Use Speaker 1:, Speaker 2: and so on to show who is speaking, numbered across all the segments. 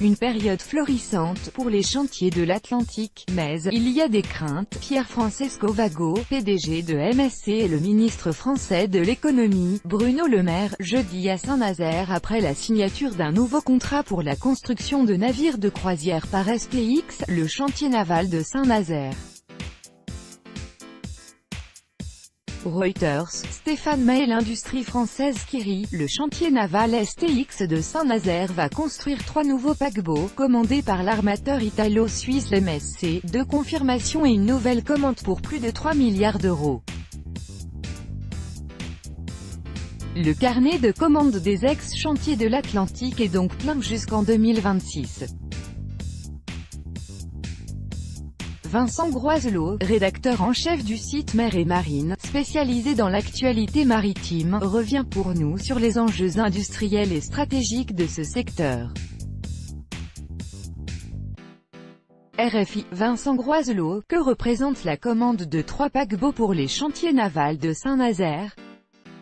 Speaker 1: Une période florissante pour les chantiers de l'Atlantique, mais il y a des craintes. Pierre-Francesco Vago, PDG de MSC et le ministre français de l'économie, Bruno Le Maire, jeudi à Saint-Nazaire après la signature d'un nouveau contrat pour la construction de navires de croisière par STX, le chantier naval de Saint-Nazaire. Reuters, Stéphane May. L'industrie française qui rit, le chantier naval STX de Saint-Nazaire va construire 3 nouveaux paquebots, commandés par l'armateur italo-suisse MSC, 2 confirmations et une nouvelle commande pour plus de 3 milliards d'euros. Le carnet de commandes des ex-chantiers de l'Atlantique est donc plein jusqu'en 2026. Vincent Groiselot, rédacteur en chef du site Mer et Marine, spécialisé dans l'actualité maritime, revient pour nous sur les enjeux industriels et stratégiques de ce secteur. RFI, Vincent Groiselot, que représente la commande de 3 paquebots pour les chantiers navals de Saint-Nazaire?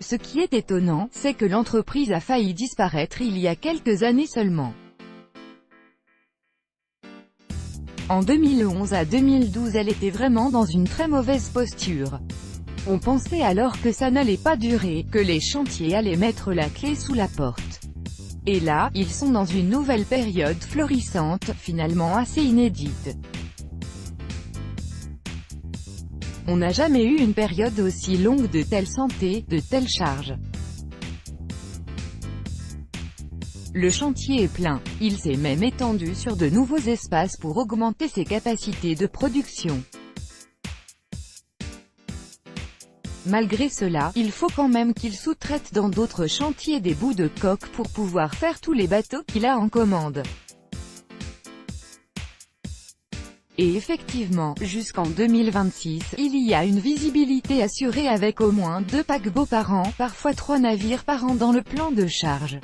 Speaker 1: Ce qui est étonnant, c'est que l'entreprise a failli disparaître il y a quelques années seulement. En 2011 à 2012 elle était vraiment dans une très mauvaise posture. On pensait alors que ça n'allait pas durer, que les chantiers allaient mettre la clé sous la porte. Et là, ils sont dans une nouvelle période florissante, finalement assez inédite. On n'a jamais eu une période aussi longue de telle santé, de telles charges. Le chantier est plein. Il s'est même étendu sur de nouveaux espaces pour augmenter ses capacités de production. Malgré cela, il faut quand même qu'il sous-traite dans d'autres chantiers des bouts de coque pour pouvoir faire tous les bateaux qu'il a en commande. Et effectivement, jusqu'en 2026, il y a une visibilité assurée avec au moins 2 paquebots par an, parfois 3 navires par an dans le plan de charge.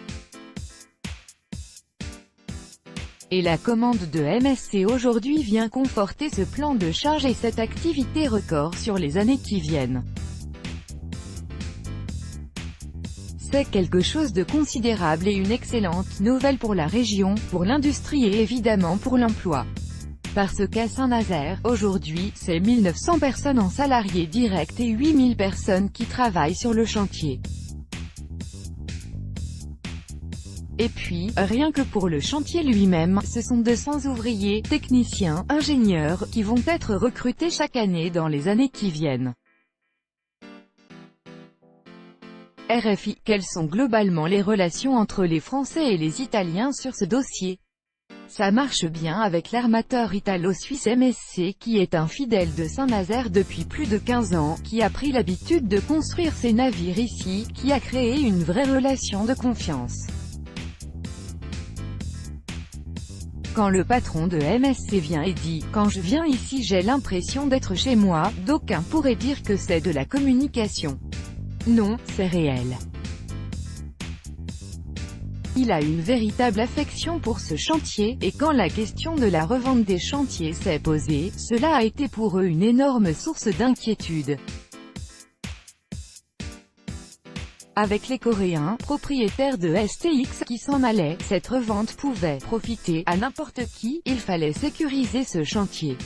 Speaker 1: Et la commande de MSC aujourd'hui vient conforter ce plan de charge et cette activité record sur les années qui viennent. C'est quelque chose de considérable et une excellente nouvelle pour la région, pour l'industrie et évidemment pour l'emploi. Parce qu'à Saint-Nazaire, aujourd'hui, c'est 1900 personnes en salariés directs et 8000 personnes qui travaillent sur le chantier. Et puis, rien que pour le chantier lui-même, ce sont 200 ouvriers, techniciens, ingénieurs, qui vont être recrutés chaque année dans les années qui viennent. RFI, quelles sont globalement les relations entre les Français et les Italiens sur ce dossier? Ça marche bien avec l'armateur italo-suisse MSC qui est un fidèle de Saint-Nazaire depuis plus de 15 ans, qui a pris l'habitude de construire ses navires ici, qui a créé une vraie relation de confiance. Quand le patron de MSC vient et dit « Quand je viens ici j'ai l'impression d'être chez moi », d'aucuns pourraient dire que c'est de la communication. Non, c'est réel. Il a une véritable affection pour ce chantier, et quand la question de la revente des chantiers s'est posée, cela a été pour eux une énorme source d'inquiétude. Avec les Coréens, propriétaires de STX, qui s'en allaient, cette revente pouvait profiter à n'importe qui, il fallait sécuriser ce chantier.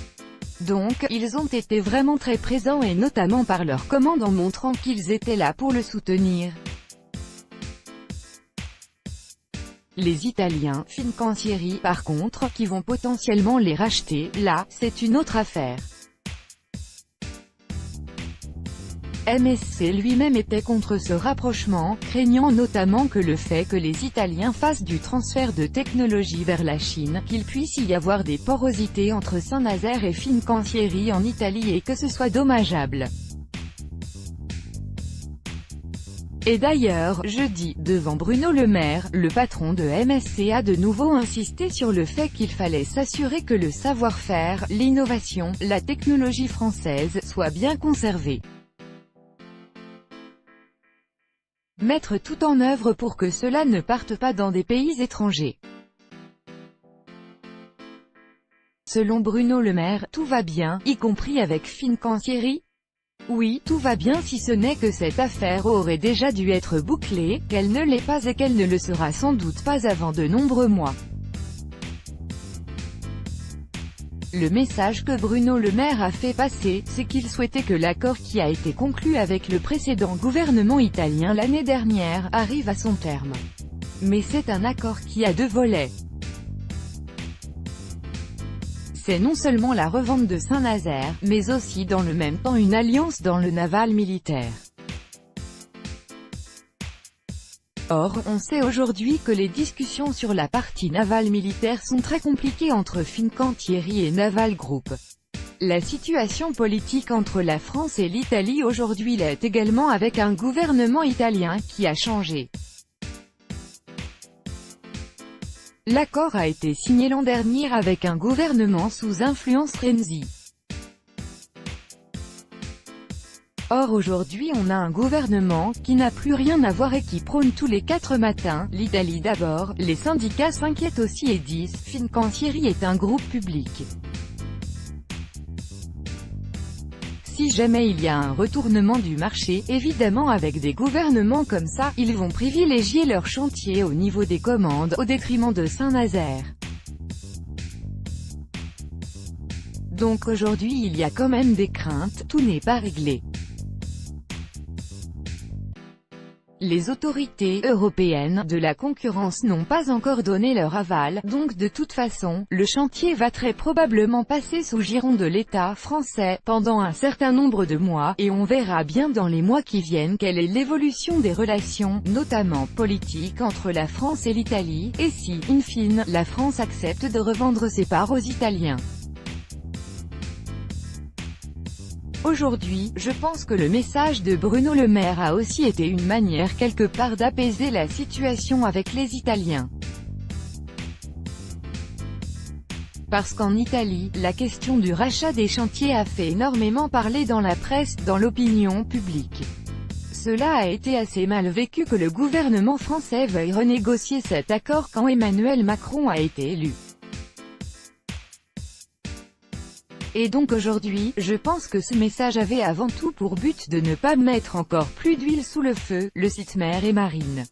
Speaker 1: Donc, ils ont été vraiment très présents et notamment par leur commande en montrant qu'ils étaient là pour le soutenir. Les Italiens, Fincantieri, par contre, qui vont potentiellement les racheter, là, c'est une autre affaire. MSC lui-même était contre ce rapprochement, craignant notamment que le fait que les Italiens fassent du transfert de technologie vers la Chine, qu'il puisse y avoir des porosités entre Saint-Nazaire et Fincantieri en Italie et que ce soit dommageable. Et d'ailleurs, jeudi, devant Bruno Le Maire, le patron de MSC a de nouveau insisté sur le fait qu'il fallait s'assurer que le savoir-faire, l'innovation, la technologie française, soient bien conservés. Mettre tout en œuvre pour que cela ne parte pas dans des pays étrangers. Selon Bruno Le Maire, tout va bien, y compris avec Fincantieri. Oui, tout va bien si ce n'est que cette affaire aurait déjà dû être bouclée, qu'elle ne l'est pas et qu'elle ne le sera sans doute pas avant de nombreux mois. Le message que Bruno Le Maire a fait passer, c'est qu'il souhaitait que l'accord qui a été conclu avec le précédent gouvernement italien l'année dernière, arrive à son terme. Mais c'est un accord qui a deux volets. C'est non seulement la revente de Saint-Nazaire, mais aussi dans le même temps une alliance dans le naval militaire. Or, on sait aujourd'hui que les discussions sur la partie navale militaire sont très compliquées entre Fincantieri et Naval Group. La situation politique entre la France et l'Italie aujourd'hui l'est également avec un gouvernement italien qui a changé. L'accord a été signé l'an dernier avec un gouvernement sous influence Renzi. Or aujourd'hui on a un gouvernement qui n'a plus rien à voir et qui prône tous les 4 matins, l'Italie d'abord, les syndicats s'inquiètent aussi et disent, Fincantieri est un groupe public. Si jamais il y a un retournement du marché, évidemment avec des gouvernements comme ça, ils vont privilégier leur chantier au niveau des commandes, au détriment de Saint-Nazaire. Donc aujourd'hui il y a quand même des craintes, tout n'est pas réglé. Les autorités européennes de la concurrence n'ont pas encore donné leur aval, donc de toute façon, le chantier va très probablement passer sous giron de l'État français, pendant un certain nombre de mois, et on verra bien dans les mois qui viennent quelle est l'évolution des relations, notamment politiques entre la France et l'Italie, et si, in fine, la France accepte de revendre ses parts aux Italiens. Aujourd'hui, je pense que le message de Bruno Le Maire a aussi été une manière quelque part d'apaiser la situation avec les Italiens. Parce qu'en Italie, la question du rachat des chantiers a fait énormément parler dans la presse, dans l'opinion publique. Cela a été assez mal vécu que le gouvernement français veuille renégocier cet accord quand Emmanuel Macron a été élu. Et donc aujourd'hui, je pense que ce message avait avant tout pour but de ne pas mettre encore plus d'huile sous le feu, le site Mer et Marine.